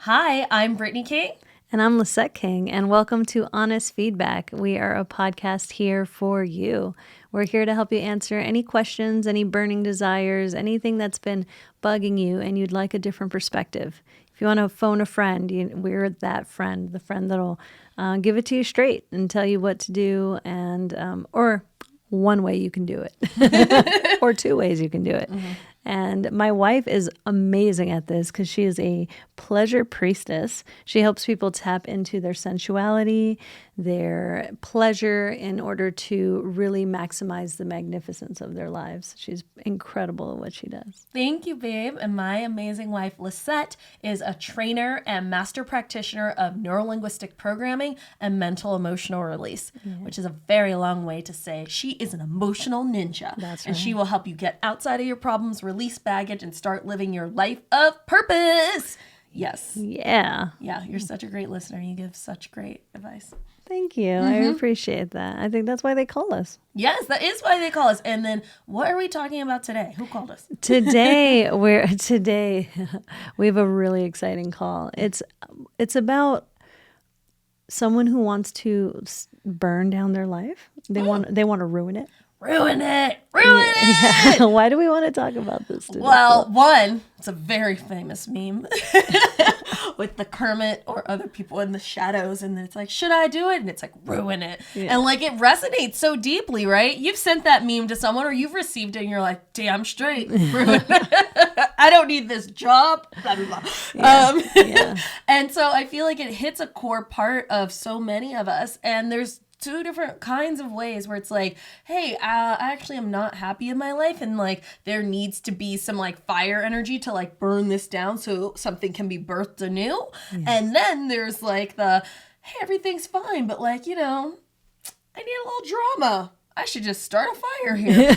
Hi, I'm Brittney King. And I'm Lisset King, and welcome to Honest Feedback. We are a podcast here for you. We're here to help you answer any questions, any burning desires, anything that's been bugging you and you'd like a different perspective. If you want to phone a friend, we're that friend, the friend that'll give it to you straight and tell you what to do, and or one way you can do it, or two ways you can do it. Mm-hmm. And my wife is amazing at this because she is a pleasure priestess. She helps people tap into their sensuality, their pleasure in order to really maximize the magnificence of their lives. She's incredible at what she does. Thank you, babe. And my amazing wife, Lisset, is a trainer and master practitioner of neurolinguistic programming and mental emotional release, which is a very long way to say she is an emotional ninja. That's right. And she will help you get outside of your problems, release baggage, and start living your life of purpose. Yes. Yeah. Yeah, you're such a great listener. You give such great advice. Thank you. I appreciate that. I think that's why they call us. Yes, that is why they call us. And then what are we talking about today? Who called us? Today we have a really exciting call. It's about someone who wants to burn down their life. They want to ruin it. Ruin it. Ruin it. Yeah. Why do we want to talk about this today? Well, one, it's a very famous meme with the Kermit or other people in the shadows. And it's like, should I do it? And it's like, ruin it. Yeah. And like, it resonates so deeply, right? You've sent that meme to someone or you've received it and you're like, damn straight. Ruin it. I don't need this job. Blah, blah, blah. Yeah. And so I feel like it hits a core part of so many of us. And there's two different kinds of ways where it's like, hey, I actually am not happy in my life, and like there needs to be some like fire energy to like burn this down so something can be birthed anew. Yes. And then there's like the, hey, everything's fine, but like, I need a little drama. I should just start a fire here.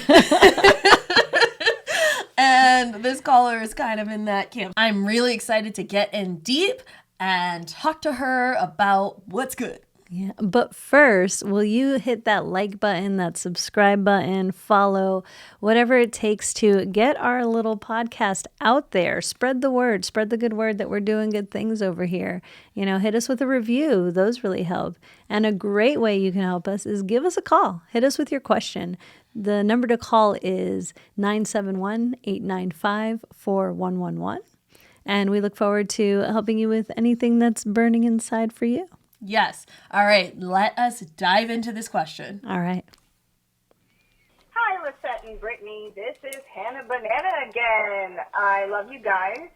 And this caller is kind of in that camp. I'm really excited to get in deep and talk to her about what's good. Yeah, but first, will you hit that like button, that subscribe button, follow, whatever it takes to get our little podcast out there. Spread the word, spread the good word that we're doing good things over here. Hit us with a review. Those really help. And a great way you can help us is give us a call. Hit us with your question. The number to call is 971-895-4111. And we look forward to helping you with anything that's burning inside for you. Yes. All right. Let us dive into this question. All right. Hi, Lisset and Brittney. This is Hannah Banana again. I love you guys.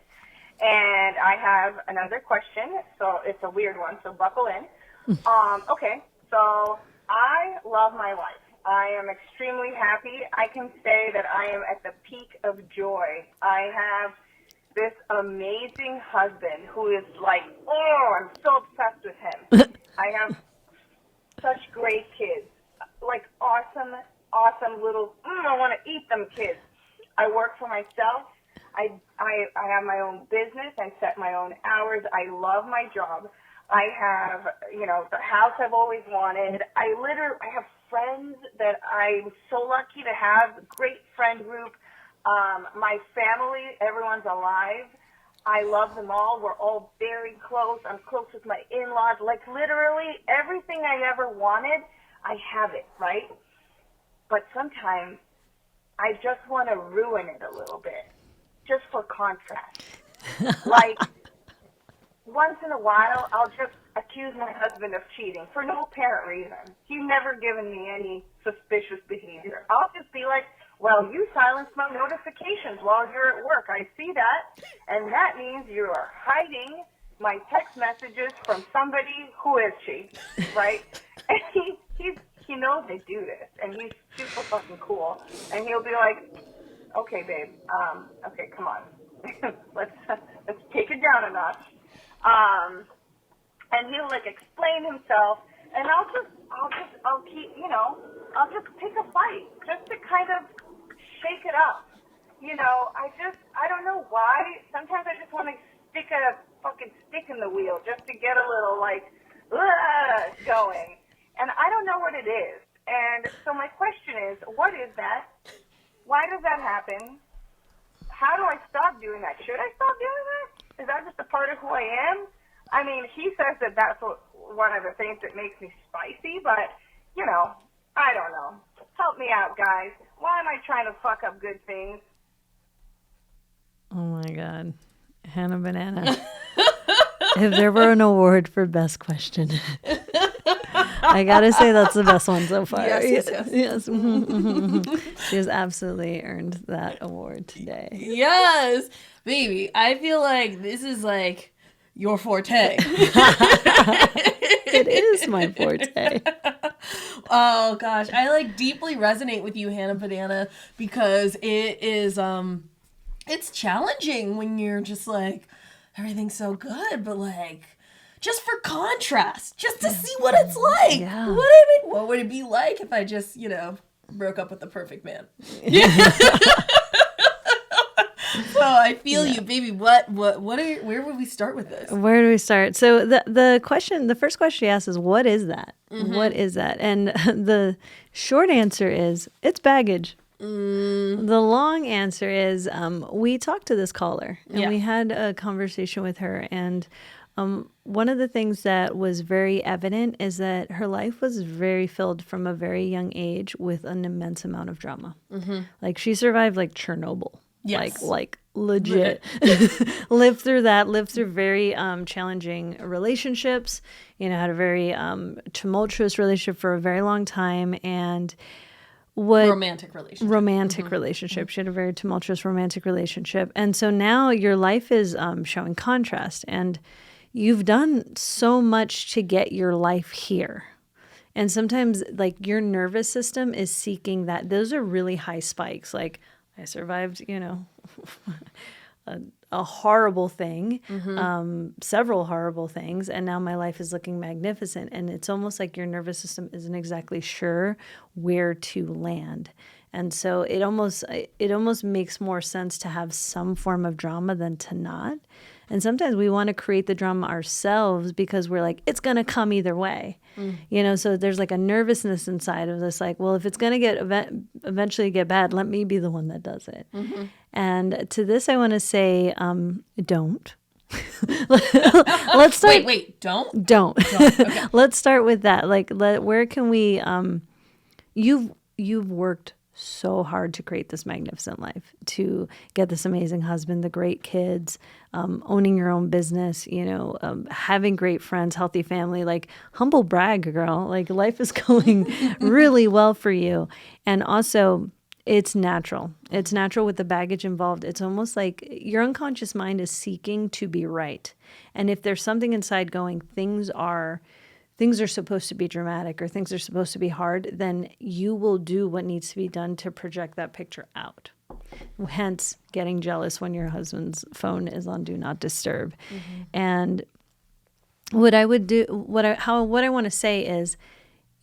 And I have another question. So it's a weird one, so buckle in. Okay. So I love my life. I am extremely happy. I can say that I am at the peak of joy. I have this amazing husband who is like, I'm so obsessed with him. I have such great kids, like awesome little, I want to eat them kids. I work for myself. I have my own business. I set my own hours. I love my job. I have, the house I've always wanted. I have friends that I'm so lucky to have, great friend group. My family, everyone's alive. I love them all. We're all very close. I'm close with my in-laws. Like literally everything I ever wanted, I have it, right? But sometimes I just want to ruin it a little bit, just for contrast. Like once in a while, I'll just accuse my husband of cheating for no apparent reason. He's never given me any suspicious behavior. I'll just be like, well, you silenced my notifications while you're at work. I see that, and that means you are hiding my text messages from somebody. Who is she, right? And he knows I do this, and he's super fucking cool. And he'll be like, okay, babe, okay, come on, let's take it down a notch. And he'll like explain himself, and I'll keep, I'll just pick a fight just to kind of shake it up. I don't know why. Sometimes I just want to stick a fucking stick in the wheel just to get a little like, going. And I don't know what it is. And so my question is, what is that? Why does that happen? How do I stop doing that? Should I stop doing that? Is that just a part of who I am? I mean, he says that that's one of the things that makes me spicy, but, you know, I don't know. Help me out, guys. Why am I trying to fuck up good things? Oh my God. Hannah Banana. If there were an award for best question, I gotta say that's the best one so far. Yes. She has absolutely earned that award today. Yes, baby. I feel like this is like your forte. It is my forte. Oh gosh, I like deeply resonate with you, Hannah Banana, because it is it's challenging when you're just like, everything's so good, but like, just for contrast, just to see what it's like. Yeah. What would it be like if I just, broke up with the perfect man? So I feel you, baby. Where would we start with this? Where do we start? So the first question she asks is, what is that? Mm-hmm. What is that? And the short answer is, it's baggage. The long answer is, we talked to this caller and we had a conversation with her, and one of the things that was very evident is that her life was very filled from a very young age with an immense amount of drama. Mm-hmm. Like, she survived like Chernobyl. Yes. Like legit. lived through very challenging relationships, had a very tumultuous relationship for a very long time, and romantic relationship. She had a very tumultuous romantic relationship. And so now your life is showing contrast, and you've done so much to get your life here. And sometimes like your nervous system is seeking that. Those are really high spikes. Like, I survived, a horrible thing, several horrible things, and now my life is looking magnificent. And it's almost like your nervous system isn't exactly sure where to land. And so it almost makes more sense to have some form of drama than to not. And sometimes we want to create the drama ourselves because we're like, it's going to come either way. So there's like a nervousness inside of this, like, well, if it's going to eventually get bad, let me be the one that does it. Mm-hmm. And to this, I want to say, don't. Let's start. Wait, don't? Don't. Okay. Let's start with that. Like, where can we, you've worked so hard to create this magnificent life, to get this amazing husband, the great kids, owning your own business, having great friends, healthy family. Like, humble brag, girl. Like, life is going really well for you. And also, it's natural. It's natural with the baggage involved. It's almost like your unconscious mind is seeking to be right. And if there's something inside going, things are supposed to be dramatic or things are supposed to be hard, then you will do what needs to be done to project that picture out. Hence, getting jealous when your husband's phone is on Do Not Disturb. Mm-hmm. And what I want to say is,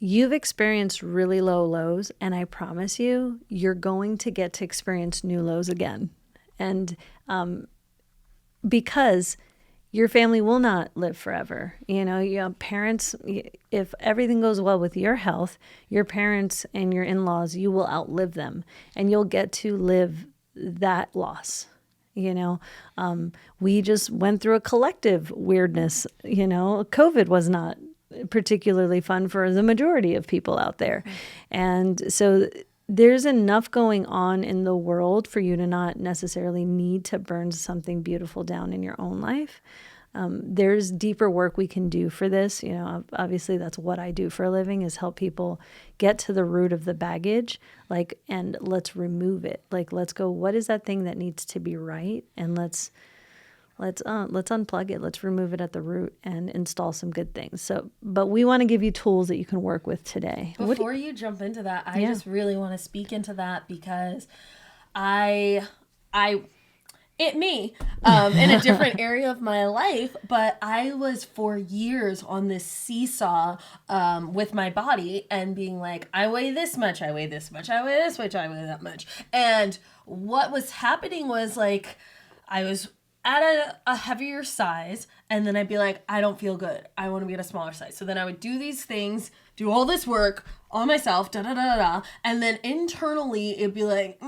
you've experienced really low lows, and I promise you're going to get to experience new lows again. And because your family will not live forever. Parents, if everything goes well with your health, your parents and your in-laws, you will outlive them, and you'll get to live that loss. We just went through a collective weirdness. COVID was not particularly fun for the majority of people out there. And so there's enough going on in the world for you to not necessarily need to burn something beautiful down in your own life. There's deeper work we can do for this. Obviously that's what I do for a living, is help people get to the root of the baggage, and let's remove it. Let's go, what is that thing that needs to be right? And let's unplug it. Let's remove it at the root and install some good things. So, but we want to give you tools that you can work with today. Before you jump into that, I just really want to speak into that, because in a different area of my life, but I was for years on this seesaw with my body and being like, I weigh this much, I weigh this much, I weigh this much, I weigh that much. And what was happening was, like, I was at a heavier size, and then I'd be like, I don't feel good, I want to be at a smaller size. So then I would do these things, do all this work on myself, and then internally it'd be like,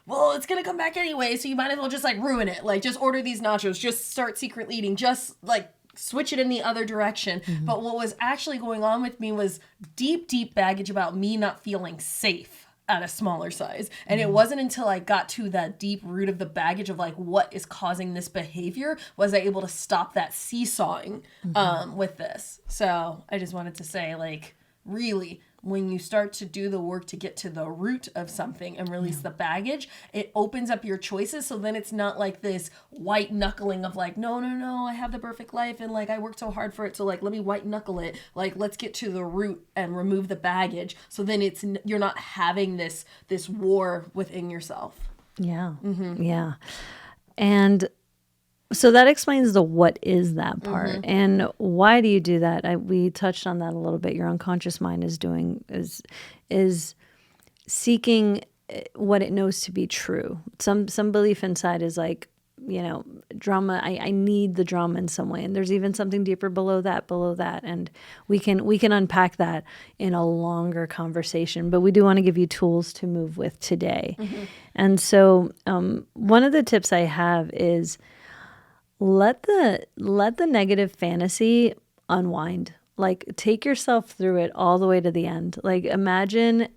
well, it's going to come back anyway, so you might as well just like ruin it. Like just order these nachos, just start secret eating, just like switch it in the other direction. But what was actually going on with me was deep baggage about me not feeling safe at a smaller size. And it wasn't until I got to that deep root of the baggage of like what is causing this behavior was I able to stop that seesawing with this. So I just wanted to say, like, really, when you start to do the work to get to the root of something and release the baggage, it opens up your choices. So then it's not like this white knuckling of like, no, I have the perfect life and like I worked so hard for it. So like, let me white knuckle it. Like, let's get to the root and remove the baggage. So then you're not having this war within yourself. Yeah. Yeah. And so that explains the what is that part. And why do you do that? We touched on that a little bit. Your unconscious mind is seeking what it knows to be true. Some belief inside is like, drama. I need the drama in some way. And there's even something deeper below that. And we can unpack that in a longer conversation, but we do want to give you tools to move with today. And so one of the tips I have is let the negative fantasy unwind. Like take yourself through it all the way to the end. Like imagine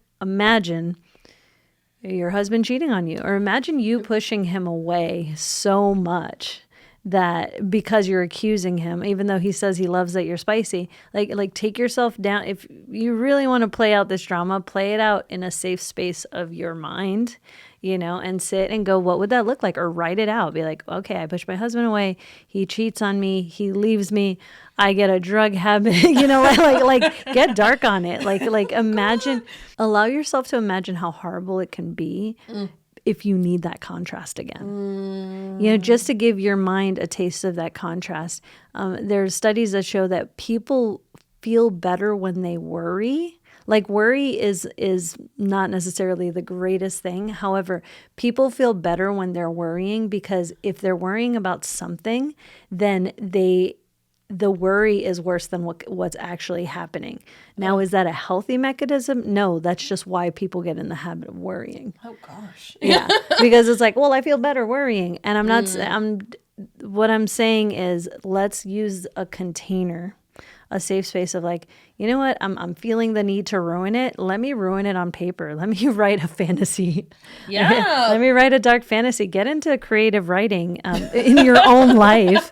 your husband cheating on you, or imagine you pushing him away so much that because you're accusing him, even though he says he loves that you're spicy, like take yourself down. If you really want to play out this drama, play it out in a safe space of your mind, and sit and go, what would that look like? Or write it out. Be like, okay, I push my husband away. He cheats on me. He leaves me. I get a drug habit, like get dark on it. Like imagine, allow yourself to imagine how horrible it can be if you need that contrast again. Just to give your mind a taste of that contrast. There's studies that show that people feel better when they worry. Like worry is not necessarily the greatest thing. However, people feel better when they're worrying because if they're worrying about something, then the worry is worse than what's actually happening. Now, is that a healthy mechanism? No, that's just why people get in the habit of worrying. Oh gosh. Yeah, because it's like, well, I feel better worrying, and I'm not. What I'm saying is, let's use a container, a safe space of like, you know what? I'm feeling the need to ruin it. Let me ruin it on paper. Let me write a fantasy. Yeah. Let me write a dark fantasy. Get into creative writing in your own life.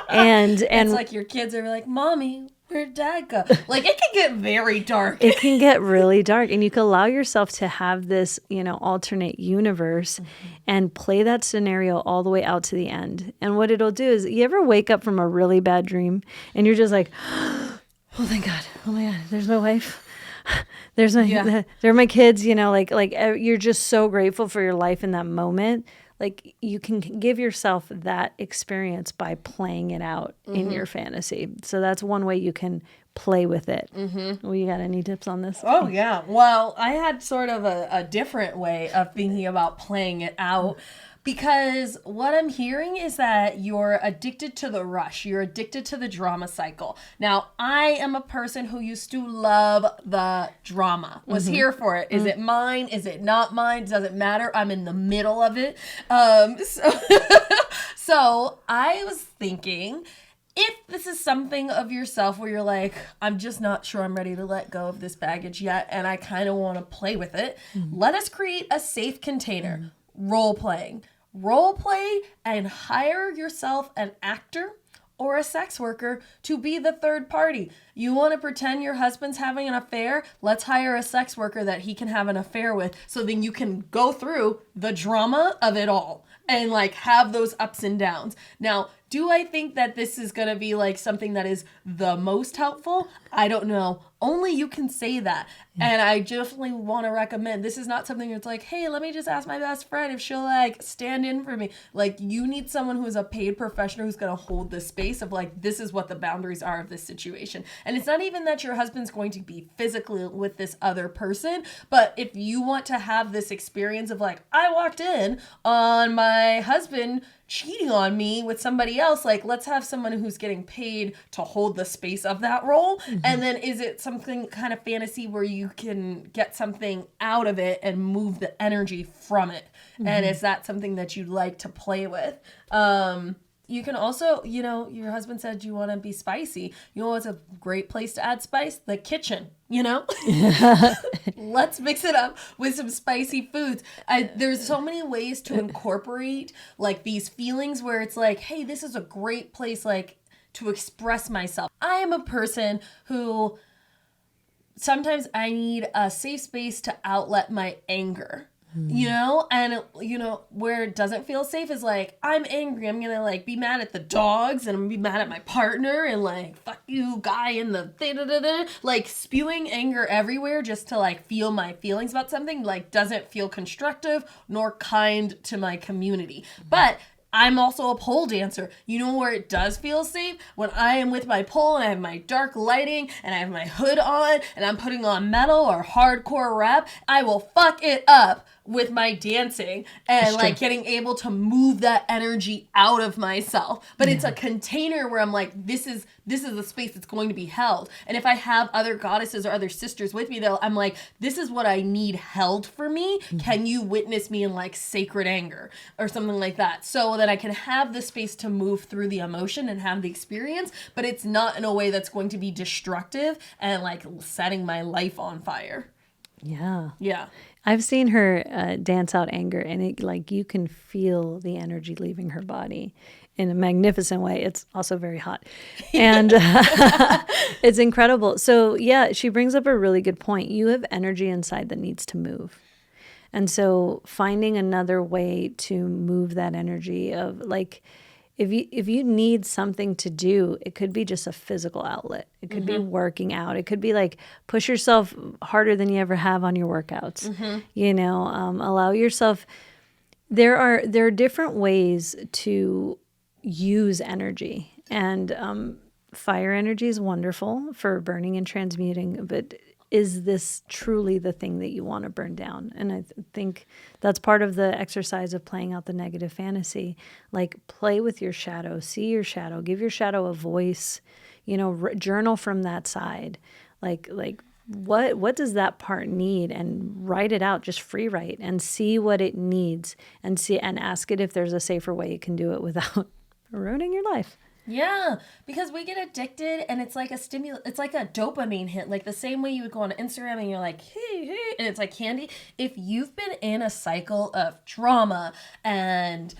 And it's like your kids are like, Mommy, where'd Dad go? Like it can get very dark. It can get really dark. And you can allow yourself to have this, alternate universe and play that scenario all the way out to the end. And what it'll do is, you ever wake up from a really bad dream and you're just like, oh, thank God. Oh my God. There's my wife. There are my kids, like you're just so grateful for your life in that moment. Like you can give yourself that experience by playing it out in your fantasy. So that's one way you can play with it. Well, you got any tips on this? Oh, yeah. Well, I had sort of a different way of thinking about playing it out. Because what I'm hearing is that you're addicted to the rush. You're addicted to the drama cycle. Now, I am a person who used to love the drama. Was here for it. Is it mine? Is it not mine? Doesn't matter. I'm in the middle of it. So I was thinking, if this is something of yourself where you're like, I'm just not sure I'm ready to let go of this baggage yet, and I kind of want to play with it, let us create a safe container. Role play and hire yourself an actor or a sex worker to be the third party. You want to pretend your husband's having an affair? Let's hire a sex worker that he can have an affair with, so then you can go through the drama of it all and like have those ups and downs. Now, do I think that this is going to be like something that is the most helpful? I don't know. Only you can say that. And I definitely want to recommend, this is not something that's like, hey, let me just ask my best friend if she'll like stand in for me. Like you need someone who's a paid professional who's going to hold the space of like, this is what the boundaries are of this situation. And it's not even that your husband's going to be physically with this other person, but if you want to have this experience of like, I walked in on my husband cheating on me with somebody else, like let's have someone who's getting paid to hold the space of that role. And then is it something kind of fantasy where you can get something out of it and move the energy from it. And is that something that you'd like to play with? You can also, you know, your husband said you want to be spicy. You know what's a great place to add spice? The kitchen, you know? Let's mix it up with some spicy foods. There's so many ways to incorporate like these feelings where it's like, hey, this is a great place like to express myself. I am a person who sometimes I need a safe space to outlet my anger. You know, and you know, where it doesn't feel safe is like, I'm angry, I'm gonna like be mad at the dogs and I'm gonna be mad at my partner and like, fuck you guy in the da-da-da-da. Like spewing anger everywhere just to like feel my feelings about something like doesn't feel constructive nor kind to my community. But I'm also a pole dancer. You know where it does feel safe? When I am with my pole and I have my dark lighting and I have my hood on and I'm putting on metal or hardcore rap, I will fuck it up with my dancing and like getting able to move that energy out of myself. But it's a container where I'm like, this is the space that's going to be held. And if I have other goddesses or other sisters with me, though, I'm like, this is what I need held for me. Can you witness me in like sacred anger or something like that? So that I can have the space to move through the emotion and have the experience, but it's not in a way that's going to be destructive and like setting my life on fire. Yeah. Yeah. I've seen her dance out anger, and it like you can feel the energy leaving her body in a magnificent way. It's also very hot, and it's incredible. So yeah, she brings up a really good point. You have energy inside that needs to move, and so finding another way to move that energy of like. If you need something to do, it could be just a physical outlet. It could be working out. It could be like push yourself harder than you ever have on your workouts. You know, allow yourself. There are different ways to use energy, and fire energy is wonderful for burning and transmuting. But is this truly the thing that you want to burn down? And I think that's part of the exercise of playing out the negative fantasy. Like play with your shadow, see your shadow, give your shadow a voice, you know, journal from that side. Like what does that part need, and write it out, just free write and see what it needs and ask it if there's a safer way it can do it without ruining your life. Yeah, because we get addicted and it's like it's like a dopamine hit, like the same way you would go on Instagram and you're like, hey, and it's like candy. If you've been in a cycle of trauma and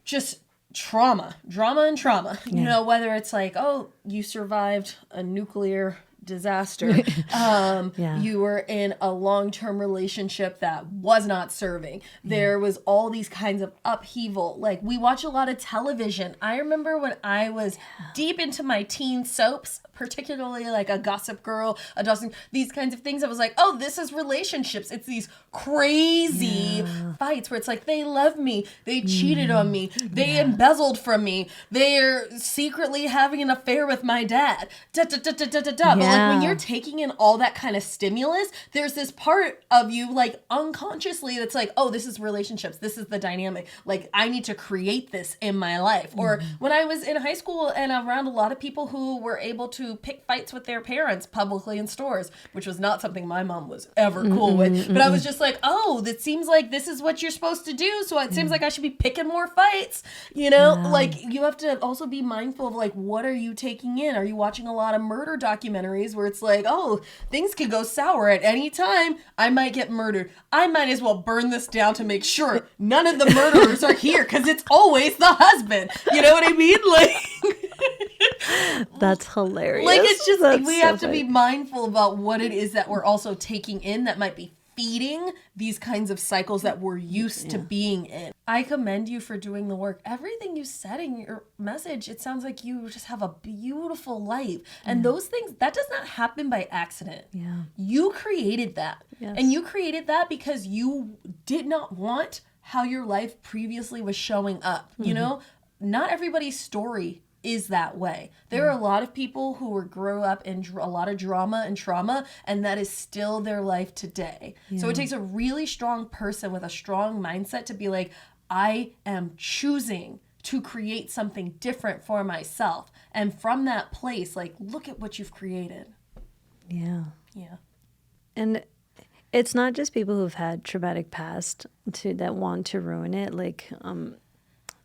just drama, you know, whether it's like, oh, you survived a nuclear disaster, you were in a long-term relationship that was not serving, there was all these kinds of upheaval. Like we watch a lot of television. I remember when I was deep into my teen soaps, particularly like a Gossip Girl, a Dawson, these kinds of things, I was like, oh, this is relationships. It's these crazy fights where it's like, they love me, they cheated on me, they embezzled from me, they're secretly having an affair with my dad, But like when you're taking in all that kind of stimulus, there's this part of you like unconsciously that's like, oh, this is relationships, this is the dynamic, like I need to create this in my life. Or when I was in high school and around a lot of people who were able to pick fights with their parents publicly in stores, which was not something my mom was ever cool with, but I was just like, oh, that seems like this is what you're supposed to do, so it seems like I should be picking more fights, you know? Like you have to also be mindful of like, what are you taking in? Are you watching a lot of murder documentaries where it's like, oh, things can go sour at any time, I might get murdered, I might as well burn this down to make sure none of the murderers are here, because it's always the husband, you know what I mean? Like that's hilarious. Like it's just we have to be mindful about what it is that we're also taking in that might be feeding these kinds of cycles that we're used to being in. I commend you for doing the work. Everything you said in your message, it sounds like you just have a beautiful life. And those things, that does not happen by accident. Yeah. You created that. Yes. And you created that because you did not want how your life previously was showing up. You know, not everybody's story is that way. There are a lot of people who grew up in a lot of drama and trauma, and that is still their life today. So it takes a really strong person with a strong mindset to be like, I am choosing to create something different for myself. And from that place, like, look at what you've created. Yeah. Yeah. And it's not just people who've had traumatic past that want to ruin it. Like,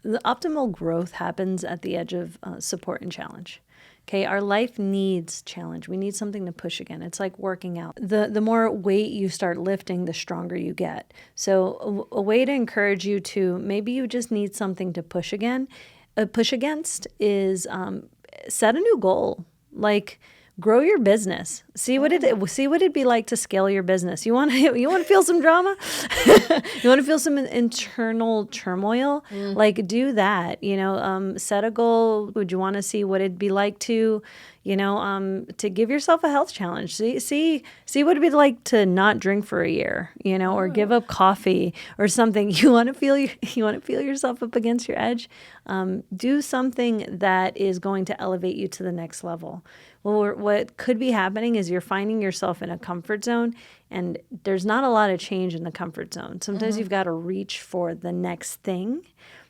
the optimal growth happens at the edge of support and challenge. Okay, our life needs challenge. We need something to push again. It's like working out. The more weight you start lifting, the stronger you get. So a way to encourage you to, maybe you just need something to push against is set a new goal. Like, grow your business. See what it'd be like to scale your business. You want to feel some drama? You want to feel some internal turmoil? Like, do that. Set a goal. Would you want to see what it'd be like to, to give yourself a health challenge? See what it'd be like to not drink for a year, or give up coffee or something. You want to feel yourself up against your edge. Do something that is going to elevate you to the next level. Well, what could be happening is you're finding yourself in a comfort zone, and there's not a lot of change in the comfort zone. Sometimes you've got to reach for the next thing.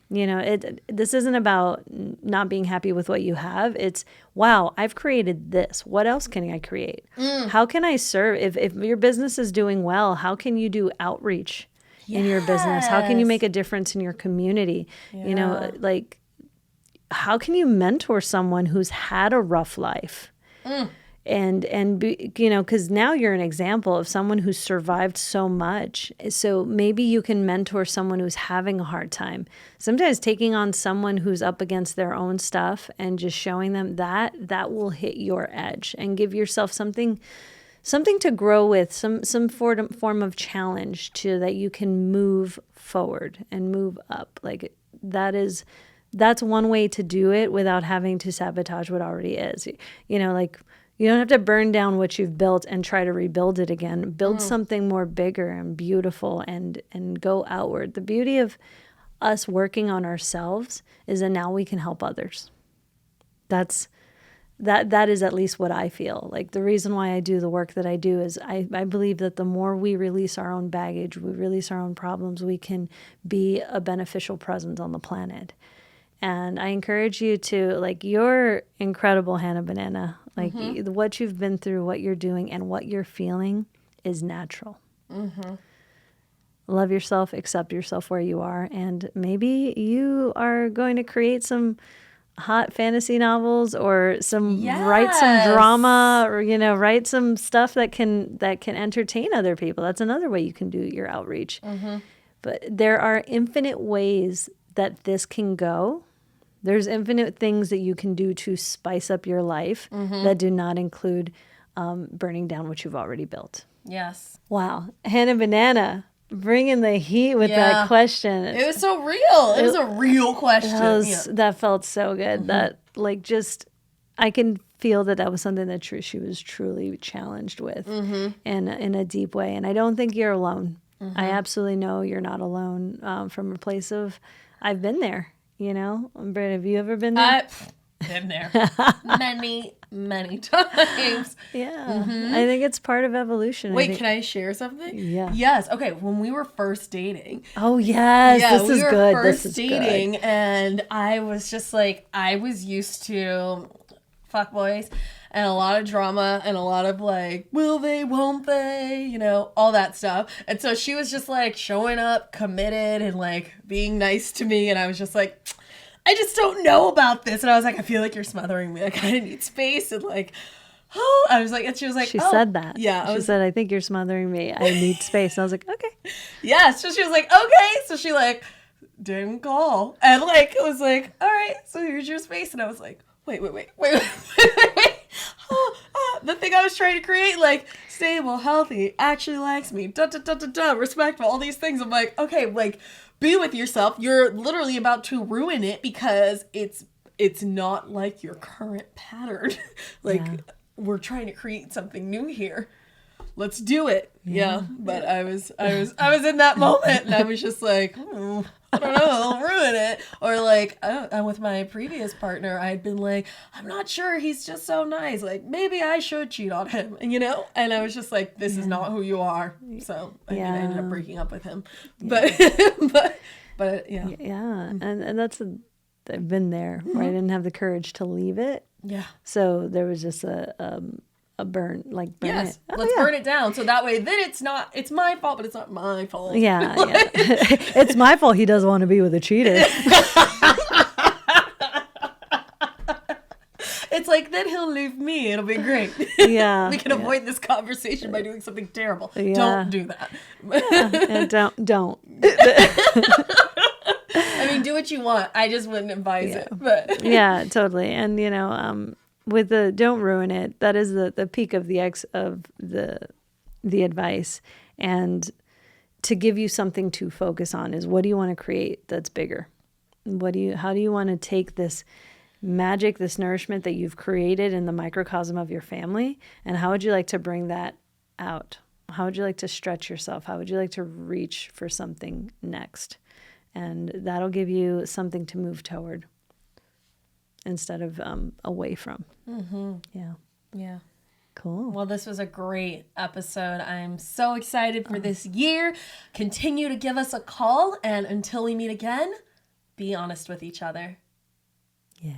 This isn't about not being happy with what you have. It's, wow, I've created this. What else can I create? How can I serve? If your business is doing well, how can you do outreach in your business? How can you make a difference in your community? Yeah. Like, how can you mentor someone who's had a rough life? And because now you're an example of someone who's survived so much. So maybe you can mentor someone who's having a hard time. Sometimes taking on someone who's up against their own stuff and just showing them that will hit your edge and give yourself something to grow with, some form of challenge to that you can move forward and move up. Like, that's one way to do it without having to sabotage what already is. Like, you don't have to burn down what you've built and try to rebuild it again. Build something more bigger and beautiful and go outward. The beauty of us working on ourselves is that now we can help others. That is at least what I feel. Like, the reason why I do the work that I do is I believe that the more we release our own baggage, we release our own problems, we can be a beneficial presence on the planet. And I encourage you to, like, you're incredible, Hannah Banana. Like, what you've been through, what you're doing, and what you're feeling is natural. Love yourself, accept yourself where you are, and maybe you are going to create some hot fantasy novels or write some drama or, write some stuff that can entertain other people. That's another way you can do your outreach. But there are infinite ways that this can go. There's infinite things that you can do to spice up your life that do not include burning down what you've already built. Yes. Wow. Hannah Banana, bringing the heat with that question. It was so real. It was a real question. That felt so good. That, like, just, I can feel that was something that she was truly challenged with in a deep way. And I don't think you're alone. I absolutely know you're not alone from a place of, I've been there, Britt, have you ever been there? Been there many times. Yeah. I think it's part of evolution. Wait, can I share something? Yeah. Yes. Okay. When we were first dating. Oh, yes. Yeah, this is good. This is dating, good. and I was just like, I was used to fuckboys and a lot of drama and a lot of like, will they, won't they, all that stuff. And so she was just like showing up committed and like being nice to me. And I was just like, I just don't know about this. And I was like, I feel like you're smothering me. Like, I need space. And like, oh, I was like, and she was like, she said that. Yeah. She said, I think you're smothering me. I need space. And I was like, okay. Yeah. So she was like, okay. So she like didn't call. And like, it was like, all right, so here's your space. And I was like, wait. The thing I was trying to create, like, stable, healthy, actually likes me, respectful, all these things. I'm like, okay, like, be with yourself. You're literally about to ruin it because it's not like your current pattern. We're trying to create something new here. Let's do it. Yeah. But I was in that moment and I was just like, I don't know, I'll ruin it. Or like, with my previous partner, I'd been like, I'm not sure, he's just so nice. Like, maybe I should cheat on him, And I was just like, this is not who you are. So I ended up breaking up with him. But yeah. Yeah, and that's I've been there where I didn't have the courage to leave it. Yeah. So there was just a burn yes, it. let's burn it down. So that way, then it's my fault, but it's not my fault. Yeah. It's my fault he doesn't want to be with a cheater. It's like, then he'll leave me. It'll be great. Yeah. We can avoid this conversation by doing something terrible. Yeah. Don't do that. Don't. I mean, do what you want. I just wouldn't advise it. But yeah, totally. And with the don't ruin it, that is the peak of the advice. And to give you something to focus on is, what do you want to create that's bigger? How do you want to take this magic, this nourishment that you've created in the microcosm of your family, and how would you like to bring that out? How would you like to stretch yourself? How would you like to reach for something next? And that'll give you something to move toward instead of away from. Mm-hmm. Yeah. Cool. Well, this was a great episode. I'm so excited for this year. Continue to give us a call, and until we meet again, be honest with each other. Yeah.